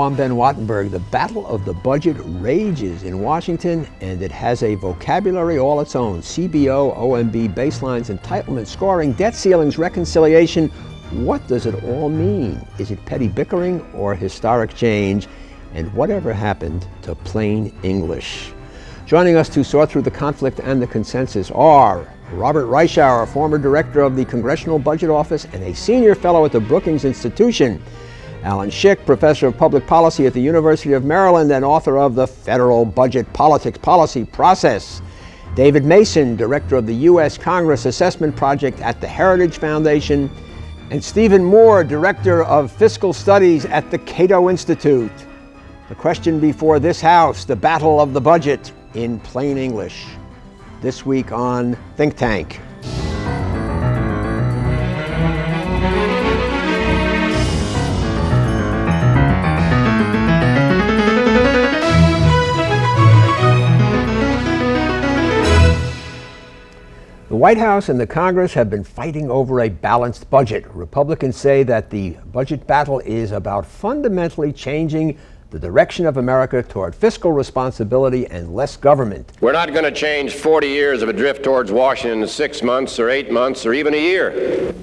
I'm Ben Wattenberg. The battle of the budget rages in Washington, and it has a vocabulary all its own. CBO, OMB, baselines, entitlement, scoring, debt ceilings, reconciliation. What does it all mean? Is it petty bickering or historic change? And whatever happened to plain English? Joining us to sort through the conflict and the consensus are Robert Reischauer, former director of the Congressional Budget Office and a senior fellow at the Brookings Institution; Alan Schick, professor of public policy at the University of Maryland and author of The Federal Budget Politics Policy Process; David Mason, director of the U.S. Congress Assessment Project at the Heritage Foundation; and Stephen Moore, director of fiscal studies at the Cato Institute. The question before this House, the battle of the budget in plain English. This week on Think Tank. The White House and the Congress have been fighting over a balanced budget. Republicans say that the budget battle is about fundamentally changing the direction of America toward fiscal responsibility and less government. We're not going to change 40 years of a drift towards Washington in 6 months or 8 months or even a year.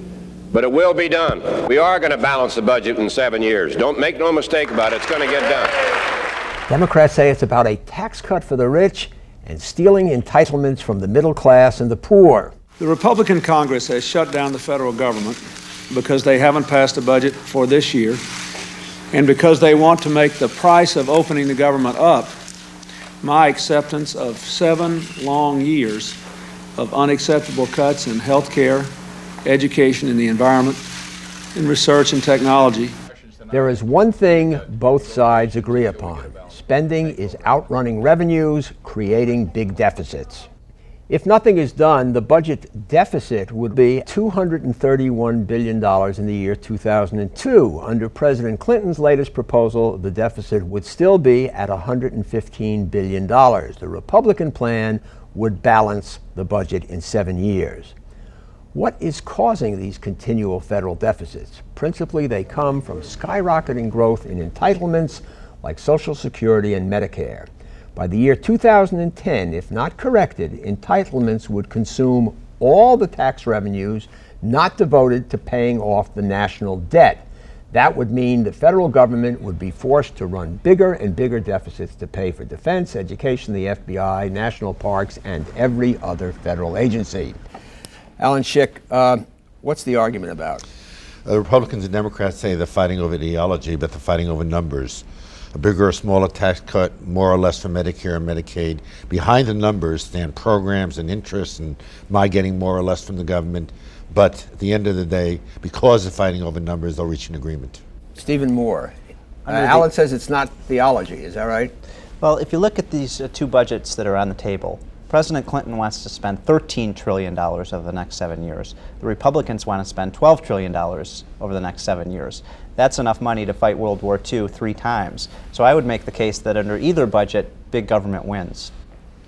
But it will be done. We are going to balance the budget in 7 years. Don't make no mistake about it. It's going to get done. Democrats say it's about a tax cut for the rich and stealing entitlements from the middle class and the poor. The Republican Congress has shut down the federal government because they haven't passed a budget for this year, and because they want to make the price of opening the government up my acceptance of 7 long years of unacceptable cuts in health care, education, and the environment, in research and technology. There is one thing both sides agree upon. Spending is outrunning revenues, creating big deficits. If nothing is done, the budget deficit would be $231 billion in the year 2002. Under President Clinton's latest proposal, the deficit would still be at $115 billion. The Republican plan would balance the budget in 7 years. What is causing these continual federal deficits? Principally, they come from skyrocketing growth in entitlements like Social Security and Medicare. By the year 2010, if not corrected, entitlements would consume all the tax revenues not devoted to paying off the national debt. That would mean the federal government would be forced to run bigger and bigger deficits to pay for defense, education, the FBI, national parks, and every other federal agency. Alan Schick, what's the argument about? The Republicans and Democrats say they're fighting over ideology, but they're fighting over numbers. A bigger or smaller tax cut, more or less for Medicare and Medicaid. Behind the numbers stand programs and interests and my getting more or less from the government. But at the end of the day, because they're fighting over numbers, they'll reach an agreement. Stephen Moore. Alan says it's not theology, is that right? Well, if you look at these two budgets that are on the table, President Clinton wants to spend $13 trillion over the next 7 years. The Republicans want to spend $12 trillion over the next 7 years. That's enough money to fight World War II 3 times. So I would make the case that under either budget, big government wins.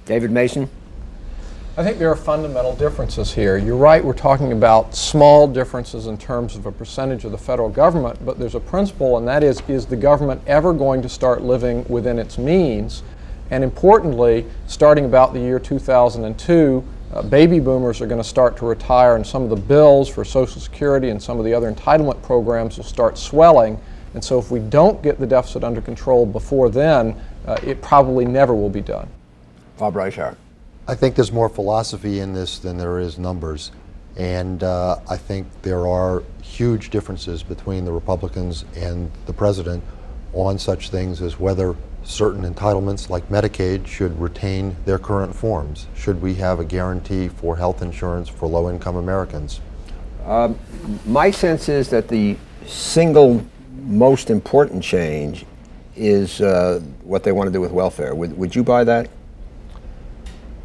David Mason? I think there are fundamental differences here. You're right, we're talking about small differences in terms of a percentage of the federal government, but there's a principle, and that is the government ever going to start living within its means? And importantly, starting about the year 2002, baby boomers are going to start to retire, and some of the bills for Social Security and some of the other entitlement programs will start swelling. And so if we don't get the deficit under control before then, it probably never will be done. Bob Reischauer. I think there's more philosophy in this than there is numbers. And I think there are huge differences between the Republicans and the president on such things as whether certain entitlements like Medicaid should retain their current forms. Should we have a guarantee for health insurance for low-income Americans? My sense is that the single most important change is what they want to do with welfare. Would you buy that?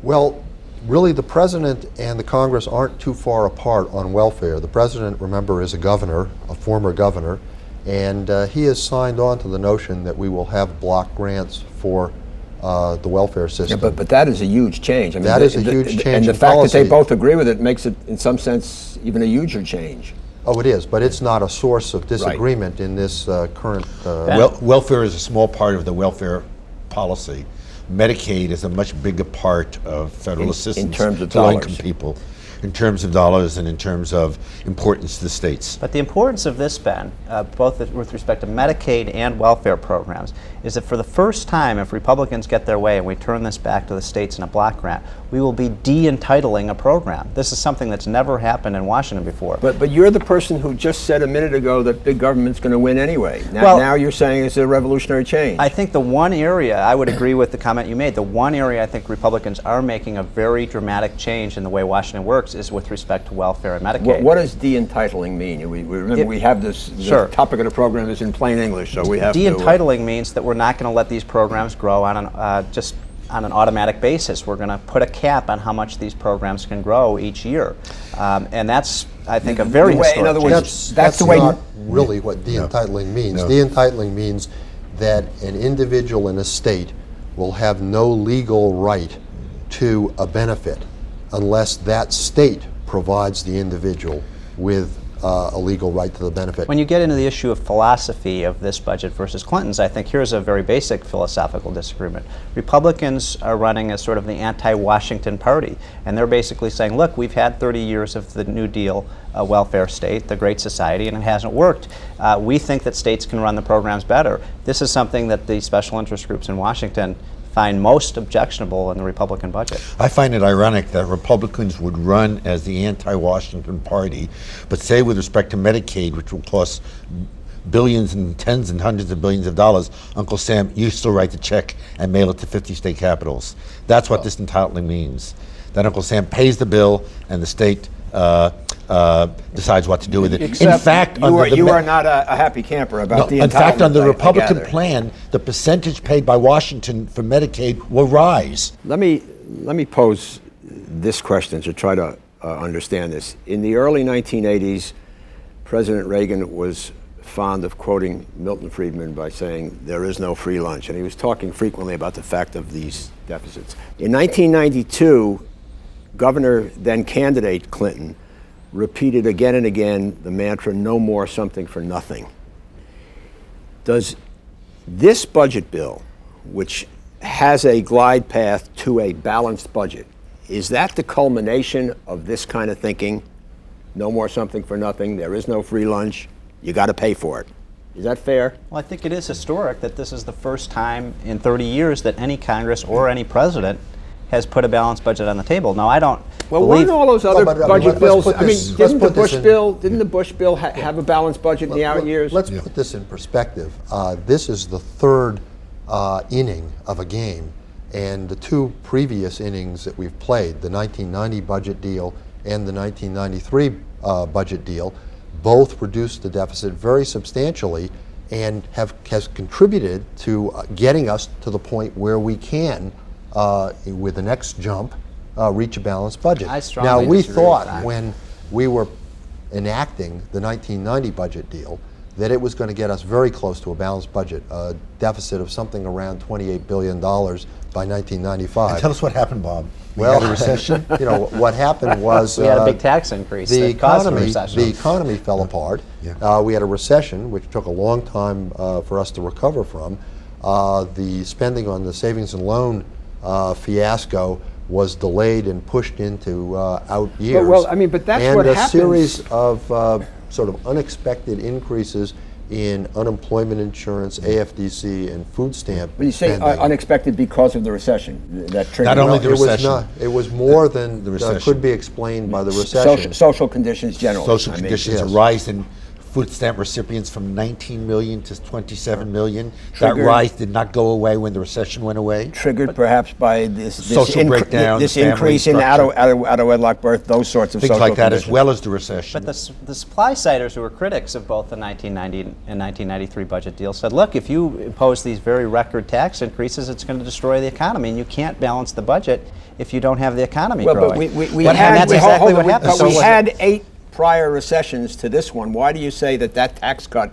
Well, really the president and the Congress aren't too far apart on welfare. The president, remember, is a governor, a former governor, and he has signed on to the notion that we will have block grants for the welfare system. Yeah, but that is a huge change. I mean, that is a huge change and the in fact policy. that they both agree with it makes it, in some sense, even a huger change. Oh, it is, but it's not a source of disagreement in this current. Welfare is a small part of the welfare policy. Medicaid is a much bigger part of federal assistance in terms of to low-income dollars. people, in terms of dollars and in terms of importance to the states. But the importance of this, Ben, both with respect to Medicaid and welfare programs, is that for the first time, if Republicans get their way and we turn this back to the states in a block grant, we will be de-entitling a program. This is something that's never happened in Washington before. But you're the person who just said a minute ago that big government's going to win anyway. Well, Now you're saying it's a revolutionary change. I think the one area, I would agree with the comment you made, the one area I think Republicans are making a very dramatic change in the way Washington works is with respect to welfare and Medicaid. What does de-entitling mean? Remember, we have this, Sure. the topic of the program is in plain English, so we have De-entitling means that we're not going to let these programs grow on just on an automatic basis. We're going to put a cap on how much these programs can grow each year. And that's, I think, a very historic in other words, change. that's the way not really what de-entitling means. No. De-entitling means that an individual in a state will have no legal right to a benefit unless that state provides the individual with a legal right to the benefit. When you get into the issue of philosophy of this budget versus Clinton's, I think here's a very basic philosophical disagreement. Republicans are running as sort of the anti-Washington party, and they're basically saying, look, we've had 30 years of the New Deal welfare state, the Great Society, and it hasn't worked. We think that states can run the programs better. This is something that the special interest groups in Washington find most objectionable in the Republican budget. I find it ironic that Republicans would run as the anti-Washington party, but say with respect to Medicaid, which will cost billions and tens and hundreds of billions of dollars, Uncle Sam, you still write the check and mail it to 50 state capitals. That's what this entitlement means. That Uncle Sam pays the bill and the state decides what to do with it. Except in fact, you are not a happy camper about the entitlement. in fact, on the I Republican gather. plan, the percentage paid by Washington for Medicaid will rise. Let me pose this question to try to understand this. In the early 1980s, President Reagan was fond of quoting Milton Friedman by saying, there is no free lunch. And he was talking frequently about the fact of these deficits. In 1992, Governor, then candidate Clinton, repeated again and again the mantra, no more something for nothing. Does this budget bill, which has a glide path to a balanced budget, is that the culmination of this kind of thinking? No more something for nothing, there is no free lunch, you got to pay for it. Is that fair? Well, I think it is historic that this is the first time in 30 years that any Congress or any president has put a balanced budget on the table. Now, I don't Well, believe... weren't all those other but, I mean, budget let's bills, put I mean, this- didn't the let's put this Bush bill have a balanced budget in the out years? Let's put this in perspective. This is the third inning of a game, and the two previous innings that we've played, the 1990 budget deal and the 1993 budget deal, both reduced the deficit very substantially and has contributed to getting us to the point where we can, with the next jump, reach a balanced budget. I strongly Now, we disagree with thought that. when we were enacting the 1990 budget deal that it was going to get us very close to a balanced budget, a deficit of something around $28 billion by 1995. Tell us what happened, Bob. We Well, had a recession. You know, what happened was We had a big tax increase the that caused the economy, recession. the economy fell apart. Yeah. We had a recession, which took a long time for us to recover from. The spending on the savings and loan fiasco was delayed and pushed into out years. well, I mean, but that's and what a happens. series of sort of unexpected increases in unemployment insurance, AFDC, and food stamp When you say spending. unexpected because of the recession, that triggered Not only the it was recession. not. It was more than The recession. could be explained by the recession. social conditions generally. Social I mean, conditions, yes. a rise in food stamp recipients from 19 million to 27 million. Triggered- That rise did not go away when the recession went away. Triggered perhaps by this Social breakdown, this family increase in structure. out of wedlock birth, those sorts of Things social like that, as conditions. well as the recession. But the supply-siders who were critics of both the 1990 and 1993 budget deal said, look, if you impose these very record tax increases, it's going to destroy the economy, and you can't balance the budget if you don't have the economy Well, growing. but we And had, that's we- exactly hold what on, happened. But So we was had it- 8 prior recessions to this one. Why do you say that tax cut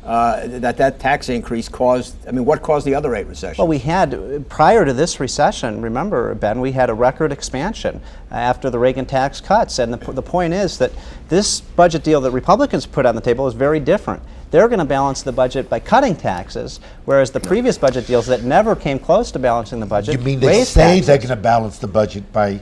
that tax increase caused. I mean, what caused the other 8 recessions? Well, we had, prior to this recession, remember, Ben, we had a record expansion after the Reagan tax cuts. And the point is that this budget deal that Republicans put on the table is very different. They're going to balance the budget by cutting taxes, whereas the previous budget deals that never came close to balancing the budget You mean they raised say taxes. they're going to balance the budget by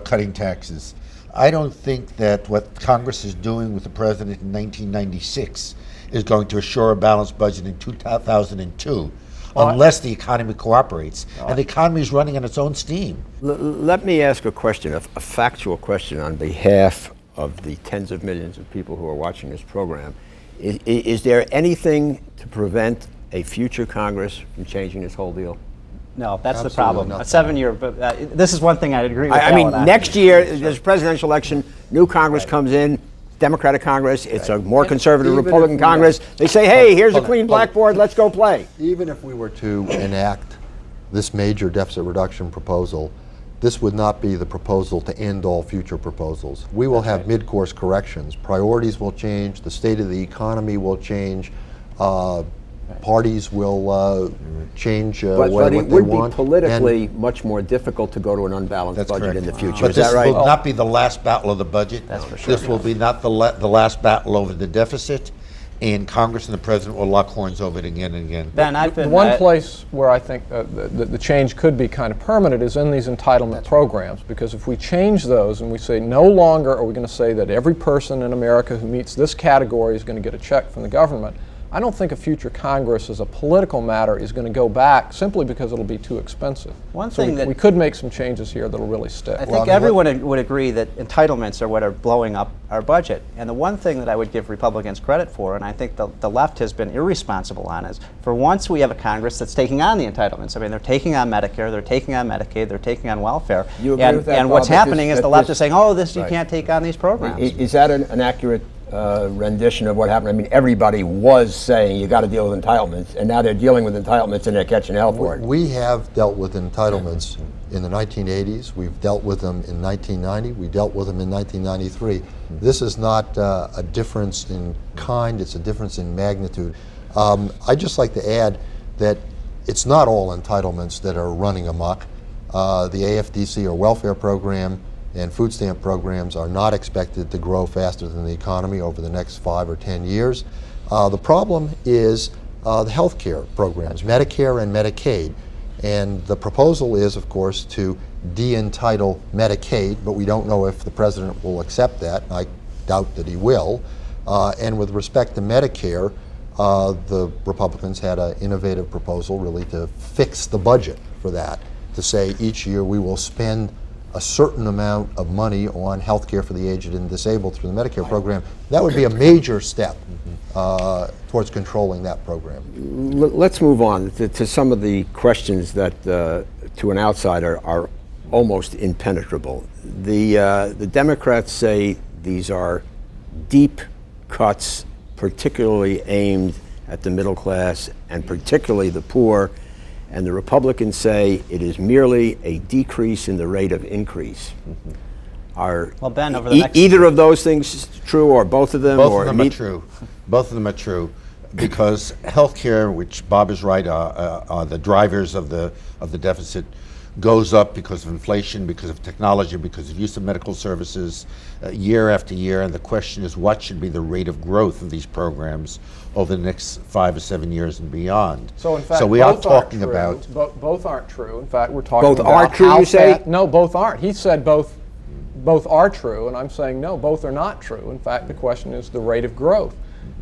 cutting taxes? I don't think that what Congress is doing with the president in 1996 is going to assure a balanced budget in 2002 unless the economy cooperates. And the economy is running on its own steam. Let me ask a question, a factual question on behalf of the tens of millions of people who are watching this program. Is there anything to prevent a future Congress from changing this whole deal? No, that's the Absolutely problem. nothing. A 7-year, but this is one thing I agree with I mean, Alan on. next year, there's a presidential election, new Congress comes in, Democratic Congress, it's a more conservative Even if Republican we- Congress. They say, hey, here's a Hold on, clean hold on. blackboard, let's go play. Even if we were to enact this major deficit reduction proposal, this would not be the proposal to end all future proposals. We will have mid-course corrections. Priorities will change, the state of the economy will change, parties will change But what they it would be want. politically much more difficult to go to an unbalanced That's budget correct. in the future. But Is that this right? will not be the last battle of the budget. That's for sure. This will be not the last battle over the deficit, and Congress and the president will lock horns over it again and again. Ben, I've The been one place where I think the change could be kind of permanent is in these entitlement programs, because if we change those and we say no longer are we going to say that every person in America who meets this category is going to get a check from the government, I don't think a future Congress as a political matter is going to go back simply because it'll be too expensive. One So thing that- we could make some changes here that'll really stick. I think everyone would agree that entitlements are what are blowing up our budget. And the one thing that I would give Republicans credit for, and I think the left has been irresponsible on, is for once we have a Congress that's taking on the entitlements. I mean, they're taking on Medicare, they're taking on Medicaid, they're taking on welfare. You agree and with that, and what's Bob, that happening this- is the that left this- is saying, oh, this you Right. can't take on these programs. Is that an accurate rendition of what happened? I mean, everybody was saying you got to deal with entitlements, and now they're dealing with entitlements and they're catching hell for it. We have dealt with entitlements in the 1980s. We've dealt with them in 1990. We dealt with them in 1993. This is not a difference in kind, it's a difference in magnitude. I'd just like to add that it's not all entitlements that are running amok. The AFDC, or welfare program, and food stamp programs are not expected to grow faster than the economy over the next 5 or 10 years. The problem is the health care programs, Medicare and Medicaid. And the proposal is, of course, to de-entitle Medicaid, but we don't know if the president will accept that. I doubt that he will. And with respect to Medicare, the Republicans had an innovative proposal really to fix the budget for that, to say each year we will spend a certain amount of money on health care for the aged and disabled through the Medicare program. That would be a major step towards controlling that program. Let's move on to some of the questions that, to an outsider, are almost impenetrable. The Democrats say these are deep cuts, particularly aimed at the middle class and particularly the poor. And the Republicans say it is merely a decrease in the rate of increase. Are Well, Ben, over the next- either of those things true, or both of them? Both or of them are true. Both of them are true, because healthcare, which Bob is right, are the drivers of the deficit, goes up because of inflation, because of technology, because of use of medical services year after year. And the question is, what should be the rate of growth of these programs over the next 5 or 7 years and beyond? So in fact, we are both aren't talking true. about Both aren't true. In fact, we're talking Both about are true, how you say? No, both aren't. He said both are true, and I'm saying no, both are not true. In fact, the question is the rate of growth.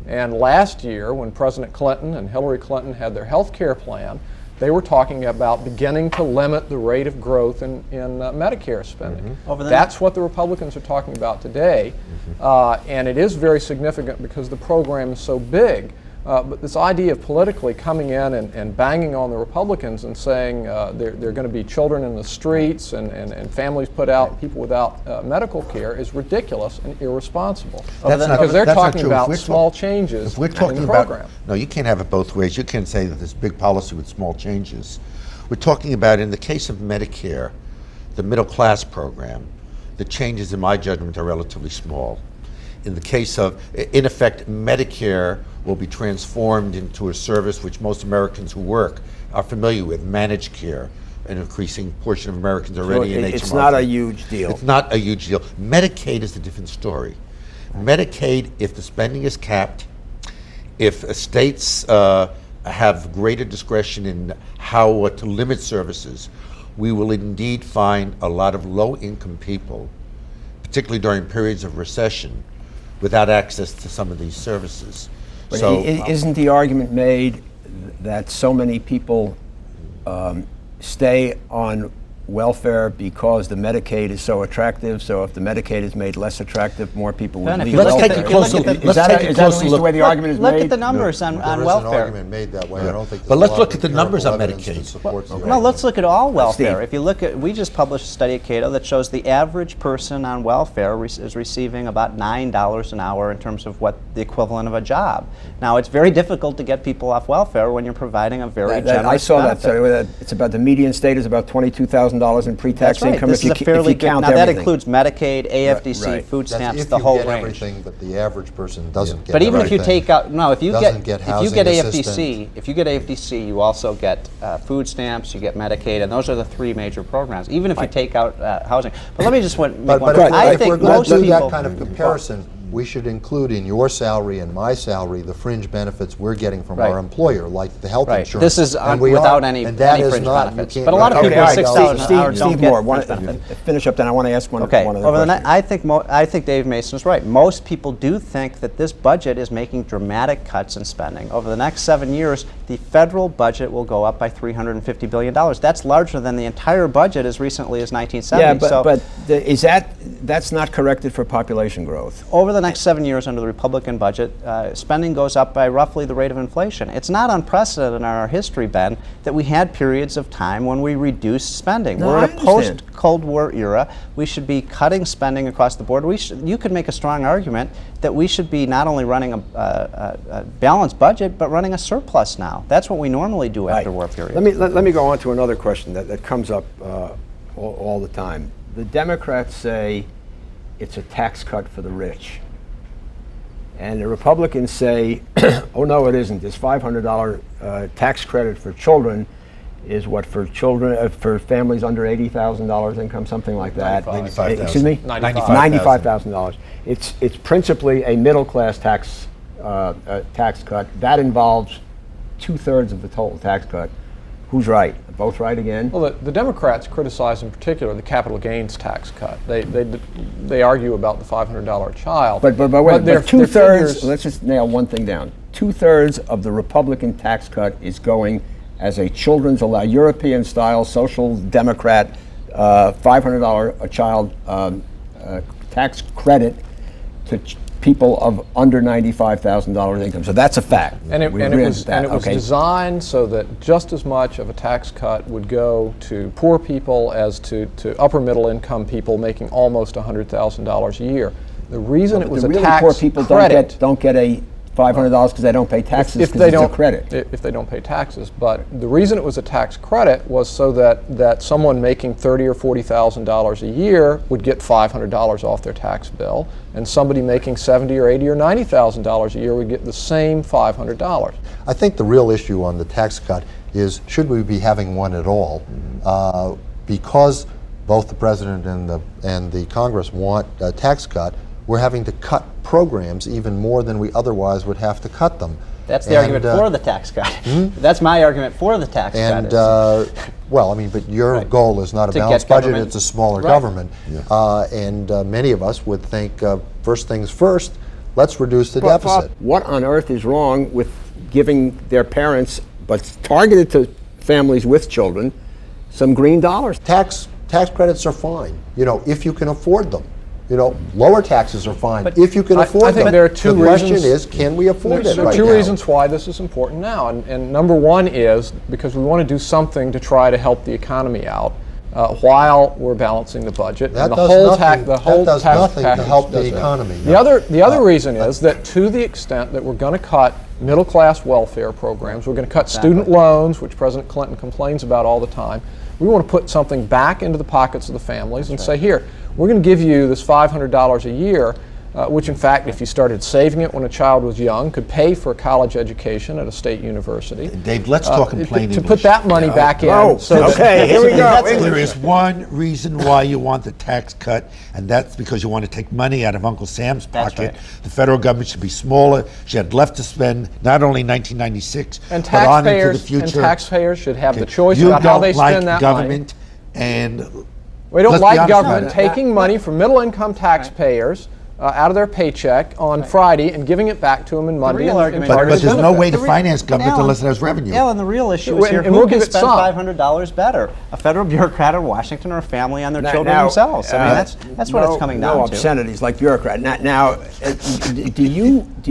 And last year, when President Clinton and Hillary Clinton had their health care plan, they were talking about beginning to limit the rate of growth in Medicare spending. That's what the Republicans are talking about today, and it is very significant because the program is so big. But this idea of politically coming in and banging on the Republicans and saying there are going to be children in the streets and families put out, people without medical care, is ridiculous and irresponsible. Because they're that's not talking true. about If we're small changes If we're in talking the about, program. no, you can't have it both ways. You can't say that there's big policy with small changes. We're talking about, in the case of Medicare, the middle class program, the changes in my judgment are relatively small. In the case of, in effect, Medicare will be transformed into a service which most Americans who work are familiar with, managed care. An increasing portion of Americans already in HMO. It's not a huge deal. It's not a huge deal. Medicaid is a different story. Medicaid, if the spending is capped, if states have greater discretion in how to limit services, we will indeed find a lot of low-income people, particularly during periods of recession, without access to some of these services. But So, isn't the argument made that so many people stay on welfare because the Medicaid is so attractive? So if the Medicaid is made less attractive, more people would Ben, if leave you look welfare? at the- if you look at the- Is that at least the way the argument is Look made? at the numbers on There is an welfare. argument made that way. I don't think. But there's a let's lot look of at the numbers on empirical evidence Medicaid. that supports the No, argument. let's look at all welfare. Steve. If you look at, we just published a study at Cato that shows the average person on welfare is receiving about $9 an hour in terms of what the equivalent of a job. Now, it's very difficult to get people off welfare when you're providing a very generous I saw that. benefit. So it's about the median state is about $22,000 in pre-tax That's right. income This if you, is a fairly if you count now that everything. includes Medicaid, AFDC, right. food That's stamps, if the you whole get range. everything, but the average person doesn't get. But even if you everything. take out, no, if you Doesn't get get if you get housing AFDC, if you get AFDC, you also get food stamps, you get Medicaid, and those are the three major programs. Even if you take out housing. But let me just make But one if point. we're, I if we're think going most to do people. that kind of comparison, we should include in your salary and my salary the fringe benefits we're getting from Right. our employer, like the health Right. insurance. This is And we without are- any and that is fringe not- you benefits. can't- But a lot of Okay, people all at right, $6 Steve, an hour don't Steve get Moore, fringe benefits. finish up then. I want to ask one Okay. other Over the question. I think Dave Mason is right. Most people do think that this budget is making dramatic cuts in spending. Over the next 7 years, the federal budget will go up by $350 billion. That's larger than the entire budget as recently as 1970. Yeah, but that's not corrected for population growth. Over the next 7 years under the Republican budget, spending goes up by roughly the rate of inflation. It's not unprecedented in our history, Ben, that we had periods of time when we reduced spending. No, We're I in a understand. post-Cold War era. We should be cutting spending across the board. You could make a strong argument that we should be not only running a balanced budget, but running a surplus now. That's what we normally do after war periods. Let me go on to another question that comes up all the time. The Democrats say it's a tax cut for the rich. And the Republicans say, oh no, it isn't. This $500 tax credit for children is what for children, for families under $80,000 income, something like that. $95,000. Excuse me? $95,000. It's principally a middle class tax cut. That involves 2/3 of the total tax cut. Who's right? Both right again? Well, the Democrats criticize in particular the capital gains tax cut. They argue about the $500 a child. But wait, their- their 2/3, figures- let's just nail one thing down. 2/3 of the Republican tax cut is going as a children's European style social democrat $500 a child tax credit to people of under $95,000 income. So that's a fact. And it We agree on was that. Okay. designed so that just as much of a tax cut would go to poor people as to upper middle income people making almost $100,000 a year. The reason it was the a really tax poor people credit don't get a $500 because they don't pay taxes if because they it's don't a credit. if they don't pay taxes. But the reason it was a tax credit was so that someone making $30,000 or $40,000 a year would get $500 off their tax bill, and somebody making $70,000 or $80,000 or $90,000 a year would get the same $500. I think the real issue on the tax cut is, should we be having one at all? Because both the president and the Congress want a tax cut, we're having to cut programs even more than we otherwise would have to cut them. That's the argument for the tax cut. That's my argument for the tax And, cut. well, I mean, but your Right. goal is not a To get balanced budget, government- it's a smaller Right. government. And many of us would think, first things first, let's reduce the But, deficit. what on earth is wrong with giving their parents, but targeted to families with children, some green dollars? Tax credits are fine, if you can afford them. Lower taxes are fine if you can I afford think them. there are two the question reasons- is, can we afford it There are right two now? reasons why this is important now, and number one is because we want to do something to try to help the economy out while we're balancing the budget. That and does nothing- the whole that does tax nothing to package help the does that. economy. The other reason is that to the extent that we're going to cut middle class welfare programs, we're going to cut student loans, which President Clinton complains about all the time. We want to put something back into the pockets of the families and say, here, we're going to give you this $500 a year, which in fact, if you started saving it when a child was young, could pay for a college education at a state university. Dave, let's talk in plain To English. put that money back in. Oh, okay, here we go. There is one reason why you want the tax cut, and that's because you want to take money out of Uncle Sam's That's pocket. right. The federal government should be smaller. She had left to spend not only in 1996, And but on into the taxpayers should have the Okay. choice You about how don't they like spend that government, and We don't let's be like honest government about it. taking money from middle-income taxpayers out of their paycheck on Friday and giving it back to them in Monday. real and argument But targeted there's no benefits. way to finance government Alan, unless it has revenue. Alan, the real issue And- is here, and who we'll can give it spend some. $500 better? A federal bureaucrat in Washington or a family and their children Now, themselves? I mean, that's what it's coming down no to. obscenities like bureaucrat. Now, do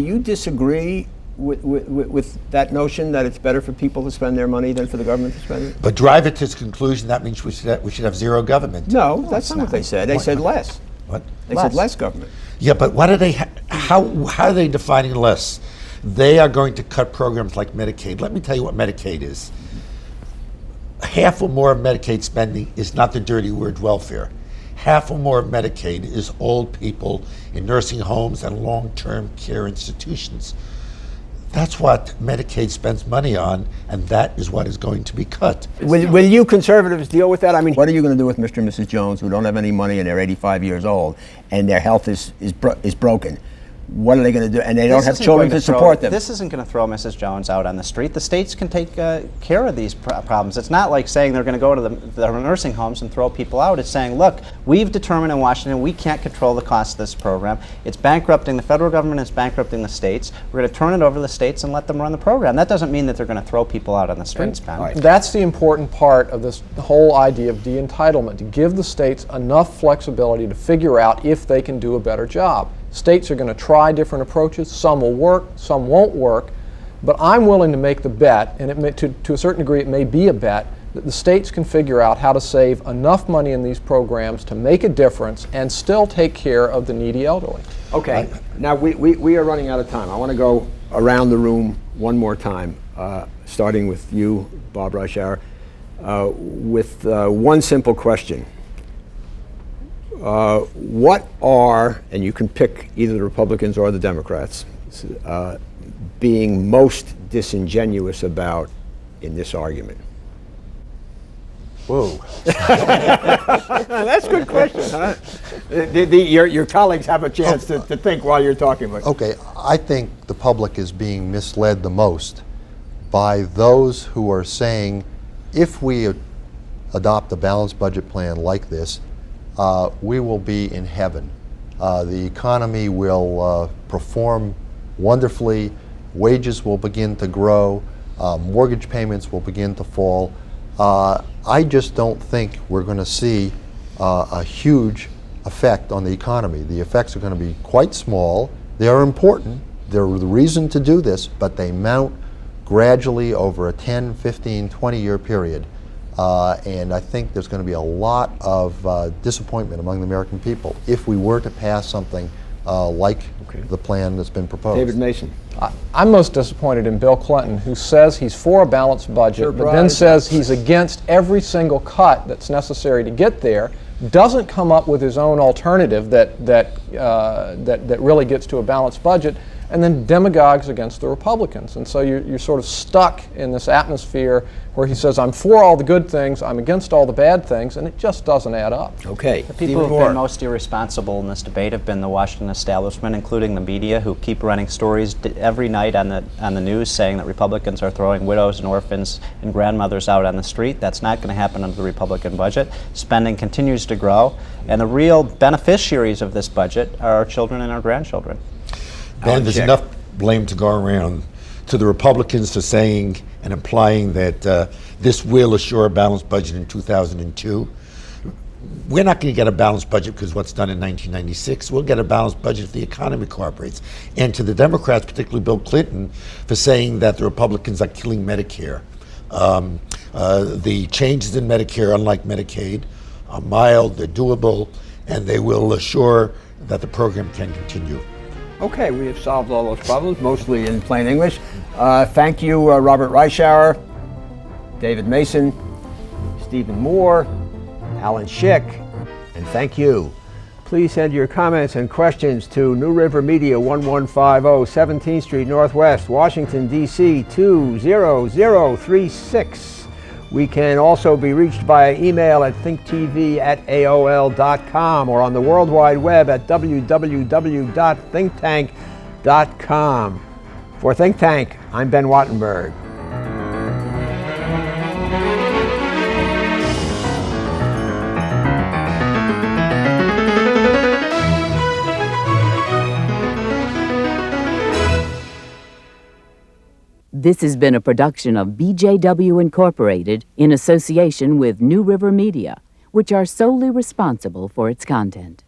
you disagree with that notion that it's better for people to spend their money than for the government to spend it? But drive it to its conclusion, that means we should have zero government. No, that's not what they said. They said less. What? They said less government. Yeah, but what are they? How are they defining less? They are going to cut programs like Medicaid. Let me tell you what Medicaid is. Half or more of Medicaid spending is not the dirty word welfare. Half or more of Medicaid is old people in nursing homes and long-term care institutions. That's what Medicaid spends money on, and that is what is going to be cut. Will you conservatives deal with that? I mean, what are you going to do with Mr. and Mrs. Jones who don't have any money and they're 85 years old and their health is broken? What are they going to do? And they don't This have isn't children going to support them. This isn't going to throw Mrs. Jones out on the street. The states can take care of these problems. It's not like saying they're going to go to the nursing homes and throw people out. It's saying, look, we've determined in Washington we can't control the cost of this program. It's bankrupting the federal government. It's bankrupting the states. We're going to turn it over to the states and let them run the program. That doesn't mean that they're going to throw people out on the streets, Ben. That's the important part of this whole idea of de-entitlement, to give the states enough flexibility to figure out if they can do a better job. States are going to try different approaches. Some will work, some won't work. But I'm willing to make the bet, and to a certain degree it may be a bet, that the states can figure out how to save enough money in these programs to make a difference and still take care of the needy elderly. Okay, now we are running out of time. I want to go around the room one more time, starting with you, Bob Reischauer, with one simple question. What are, and you can pick either the Republicans or the Democrats, being most disingenuous about in this argument? Whoa. That's a good question, huh? Your colleagues have a chance to think while you're talking. But Okay, I think the public is being misled the most by those who are saying, if we adopt a balanced budget plan like this, we will be in heaven. The economy will perform wonderfully, wages will begin to grow, mortgage payments will begin to fall. I just don't think we're going to see a huge effect on the economy. The effects are going to be quite small. They are important. They're the reason to do this, but they mount gradually over a 10, 15, 20-year period. And I think there's going to be a lot of disappointment among the American people if we were to pass something like the plan that's been proposed. David Mason. I'm most disappointed in Bill Clinton, who says he's for a balanced budget, but then says he's against every single cut that's necessary to get there, doesn't come up with his own alternative that really gets to a balanced budget, and then demagogues against the Republicans. And so you're sort of stuck in this atmosphere where he says, I'm for all the good things, I'm against all the bad things, and it just doesn't add up. Okay. The people who have been most irresponsible in this debate have been the Washington establishment, including the media, who keep running stories every night on the news saying that Republicans are throwing widows and orphans and grandmothers out on the street. That's not going to happen under the Republican budget. Spending continues to grow, and the real beneficiaries of this budget are our children and our grandchildren. Ben, there's enough blame to go around to the Republicans for saying and implying that this will assure a balanced budget in 2002. We're not going to get a balanced budget because what's done in 1996. We'll get a balanced budget if the economy cooperates. And to the Democrats, particularly Bill Clinton, for saying that the Republicans are killing Medicare. The changes in Medicare, unlike Medicaid, are mild, they're doable, and they will assure that the program can continue. Okay, we have solved all those problems, mostly in plain English. Thank you, Robert Reischauer, David Mason, Stephen Moore, Alan Schick, and thank you, Please send your comments and questions to New River Media 1150 17th Street Northwest, Washington, D.C. 20036. We can also be reached via email at thinktv@aol.com or on the World Wide Web at www.thinktank.com. For Think Tank, I'm Ben Wattenberg. This has been a production of BJW Incorporated in association with New River Media, which are solely responsible for its content.